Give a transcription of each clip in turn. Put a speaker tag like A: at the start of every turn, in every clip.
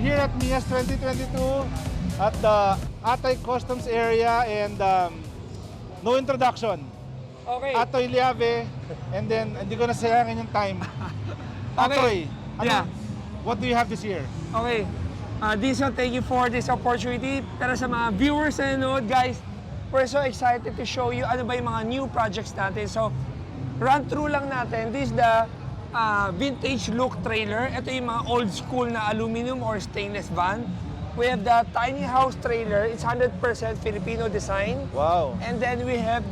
A: We're here at MIAS 2022 at the Atoy Customs area and no introduction.
B: Okay.
A: Atoy Llave and then hindi ko na sayangin yung time. Atoy,
B: Yeah.
A: what do you have this year?
B: Okay. Dinso, thank you for this opportunity. Pero sa mga viewers na nanonood, guys, we're so excited to show you ano ba yung mga new projects natin. So, run through lang natin. This is the vintage look trailer. Ito yung mga old school na aluminum or stainless van. We have the tiny house trailer. It's 100% Filipino design.
A: Wow.
B: And then we have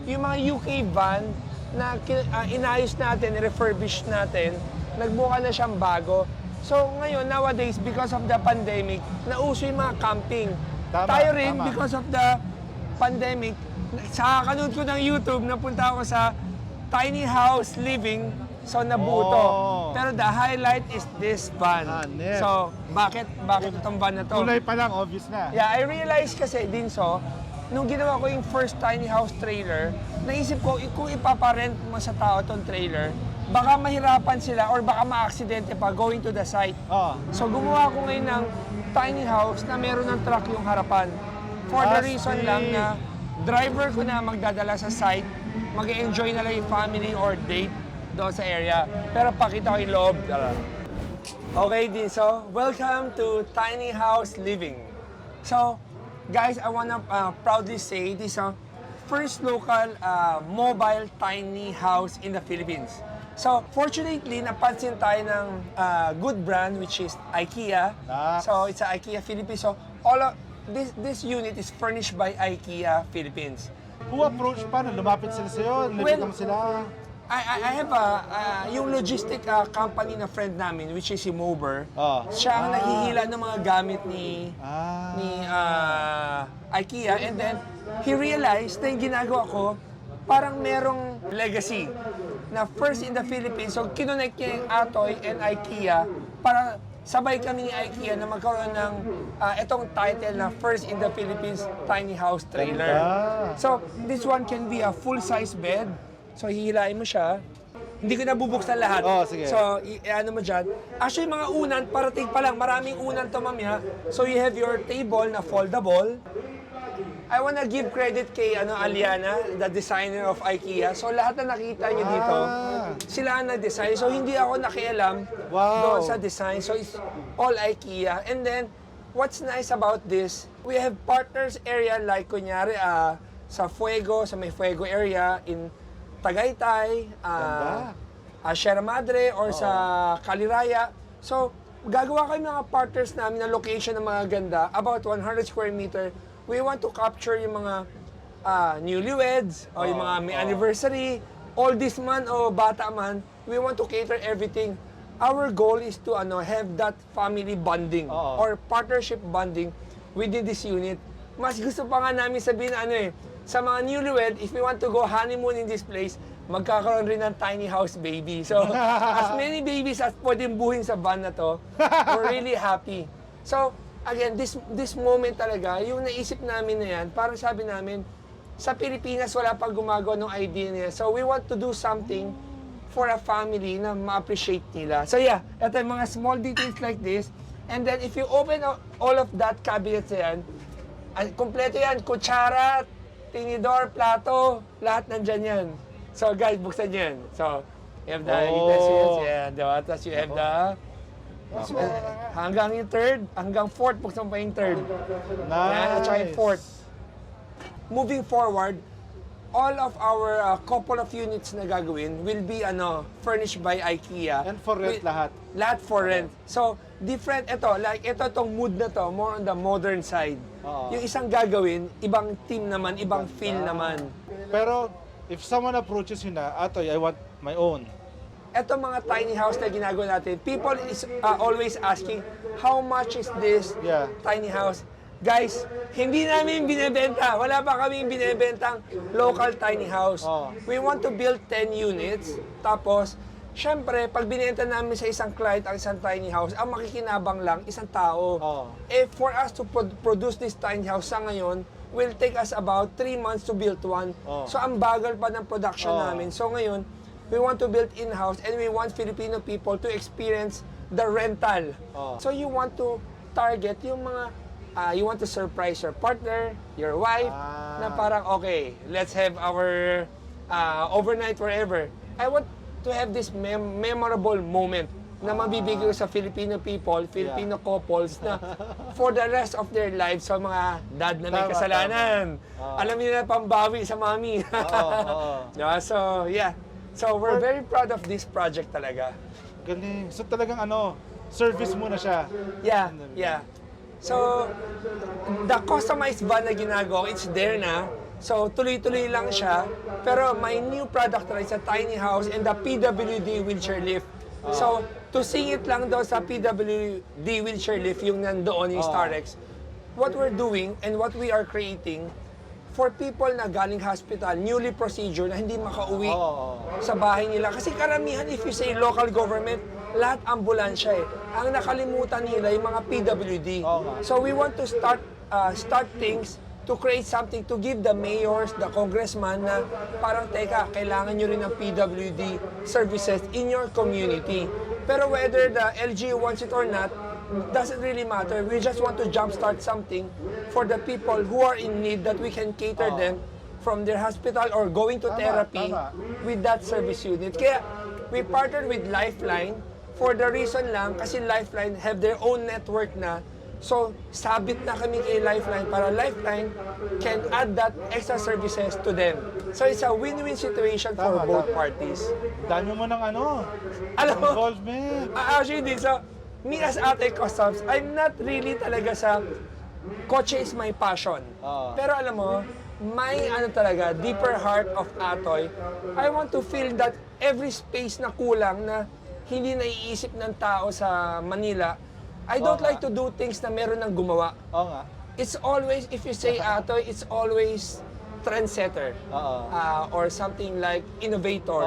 B: yung mga UK van na inayos natin, refurbish natin. Nagbuka na siyang bago. So ngayon, nowadays, because of the pandemic, nauso yung mga camping.
A: Tama,
B: Tayo rin,
A: tama.
B: because of the pandemic, sa kanood ko ng YouTube, napunta ako sa tiny house living. So nabuo to.
A: Oh.
B: Pero the highlight is this van.
A: Net.
B: So bakit itong van na to?
A: Kulay pa lang, obvious na.
B: Yeah, I realized kasi din nung ginawa ko yung first tiny house trailer, naisip ko kung ipaparent mo sa tao itong trailer, baka mahirapan sila or baka ma-aksidente pa going to the site.
A: Oh.
B: So gumawa ko ngayon ng tiny house na meron ng truck yung harapan. For the reason lang na driver ko na magdadala sa site, mag-enjoy na lang yung family or date doon sa area. Pero pakita ko yung loob. Okay, Dinso. Welcome to Tiny House Living. So, guys, I wanna proudly say this is first local mobile tiny house in the Philippines. So, fortunately, napansin tayo ng good brand which is Ikea.
A: Ah.
B: So, it's a Ikea Philippines. So, all of this unit is furnished by Ikea Philippines.
A: Who approached pa? Lumapit sila sa'yo? Nilipit mo sila?
B: I have yung logistic company na friend namin, which is si Mover.
A: Oh.
B: Siya ang naghihila ng mga gamit ni IKEA. And then, he realized na yung ginagawa ko, parang merong legacy na first in the Philippines. So, kinonect niya yung Atoy and IKEA para sabay kami ni IKEA na magkaroon ng itong title na First in the Philippines Tiny House Trailer. So, this one can be a full-size bed. So, hihilain mo siya. Hindi ko na bubuksan lahat.
A: Oh, sige.
B: So, ano mo dyan. Actually, mga unan, parating pa lang. Maraming unan to, mamaya. So, you have your table na foldable. I wanna give credit kay Aliana, the designer of IKEA. So, lahat na nakita niyo dito, sila ang nag-design. So, hindi ako nakialam doon sa design. So, it's all IKEA. And then, what's nice about this, we have partners area like, kunyari, sa Fuego, sa may Fuego area, in Tagaytay, Sierra Madre, or sa Caliraya. So, gagawa kami mga partners namin na location ng mga ganda, about 100 square meter. We want to capture yung mga newlyweds, o yung mga may anniversary, oldest man o bata man. We want to cater everything. Our goal is to have that family bonding or partnership bonding within this unit. Mas gusto pa nga namin sabihin sa mga newlywed, if we want to go honeymoon in this place, magkakaroon rin ng tiny house baby. So, as many babies as pwedeng buhin sa van na to, we're really happy. So, again, this moment talaga, yung naisip namin na yan, parang sabi namin, sa Pilipinas, wala pang gumagawa ng idea niya. So, we want to do something for a family na ma-appreciate nila. So, yeah, ito yung mga small details like this. And then, if you open all of that cabinet yan, kompleto yan, kutsara, tinidor, plato, lahat nandyan yan. So guys, buksan yan. So, you have the utensils, diba? Tapos you have the hanggang yung third, hanggang fourth, buksan pa yung third.
A: Nice.
B: Yan, at saka yung fourth. Moving forward, all of our couple of units na gagawin will be furnished by IKEA.
A: And for rent lahat?
B: Lahat for rent. So, different itong mood na to, more on the modern side. Yung isang gagawin, ibang team naman, ibang feel naman.
A: Pero, if someone approaches you na, Atoy, I want my own.
B: Ito mga tiny house na ginagawa natin, people is always asking, how much is this tiny house? Guys, hindi namin binebenta. Wala pa kaming binebentang local tiny house. We want to build 10 units. Tapos, syempre, pag binenta namin sa isang client ang isang tiny house, ang makikinabang lang isang tao. For us to produce this tiny house sa ngayon, will take us about 3 months to build one. So, ang bagal pa ng production namin. So, ngayon, we want to build in-house and we want Filipino people to experience the rental.
A: Oh.
B: So you want to target yung mga, you want to surprise your partner, your wife, na parang, okay, let's have our overnight wherever. I want to have this memorable moment na mabibigay ko sa Filipino people, Filipino couples na for the rest of their lives sa mga dad na may
A: Tama,
B: kasalanan.
A: tama.
B: Alam niyo na pambawi sa mami. Yeah, so, yeah. So, we're very proud of this project talaga.
A: Galing. So talagang service muna siya.
B: Yeah, yeah. So, the customized van na ginagawa, it's there na. So, tuloy-tuloy lang siya. Pero my new product na is a tiny house and the PWD wheelchair lift. So, to sing it lang daw sa PWD wheelchair lift, yung nandoon yung StarX, what we're doing and what we are creating for people na galing hospital, newly procedure, na hindi makauwi sa bahay nila. Kasi karamihan, if you say local government, lahat ambulansya eh. Ang nakalimutan nila yung mga PWD. So we want to start things to create something to give the mayors, the congressman na parang, teka, kailangan nyo rin ng PWD services in your community. Pero whether the LGU wants it or not, doesn't really matter. We just want to jumpstart something for the people who are in need that we can cater them from their hospital or going to therapy with that service unit. Kaya we partnered with Lifeline for the reason lang kasi Lifeline have their own network na. So, sabit na kami kay Lifeline para Lifeline can add that extra services to them. So, it's a win-win situation for both parties.
A: Dami mo ng
B: Alam mo,
A: involvement.
B: actually, din sa me as Atoy Customs, I'm not really talaga sa kotse is my passion. Pero alam mo, my talaga, deeper heart of Atoy, I want to feel that every space na kulang na hindi naiisip ng tao sa Manila, I don't like to do things na meron ng gumawa. It's always, if you say Atoy, it's always trendsetter. Or something like innovator,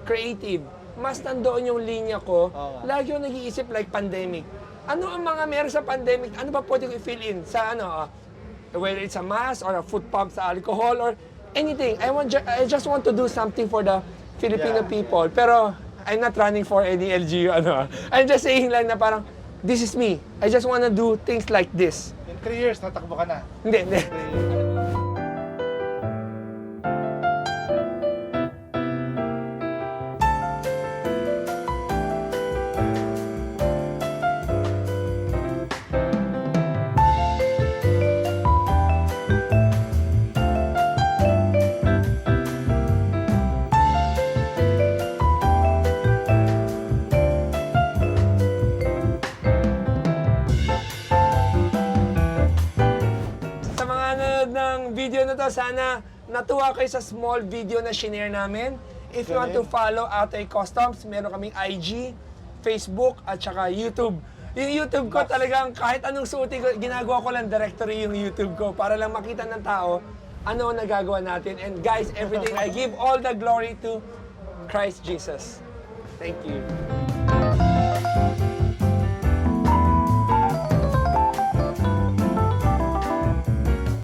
B: creative. Mas nandoon yung linya ko, lagi yung nag-iisip like pandemic. Ano ang mga meron sa pandemic? Ano ba pwede ko i-fill in sa whether it's a mask or a food pump sa alcohol or anything. I just want to do something for the Filipino people. Pero I'm not running for any LGU. I'm just saying lang na parang, this is me. I just want to do things like this.
A: In 3 years, natakbo ka na.
B: Hindi. Video na to, sana natuwa kayo sa small video na shinare namin. If you want to follow Atoy Customs, meron kaming IG, Facebook, at saka YouTube. Yung YouTube ko talagang kahit anong suotin ko, ginagawa ko lang directory yung YouTube ko para lang makita ng tao ano ang nagagawa natin. And guys, everything, I give all the glory to Christ Jesus. Thank you.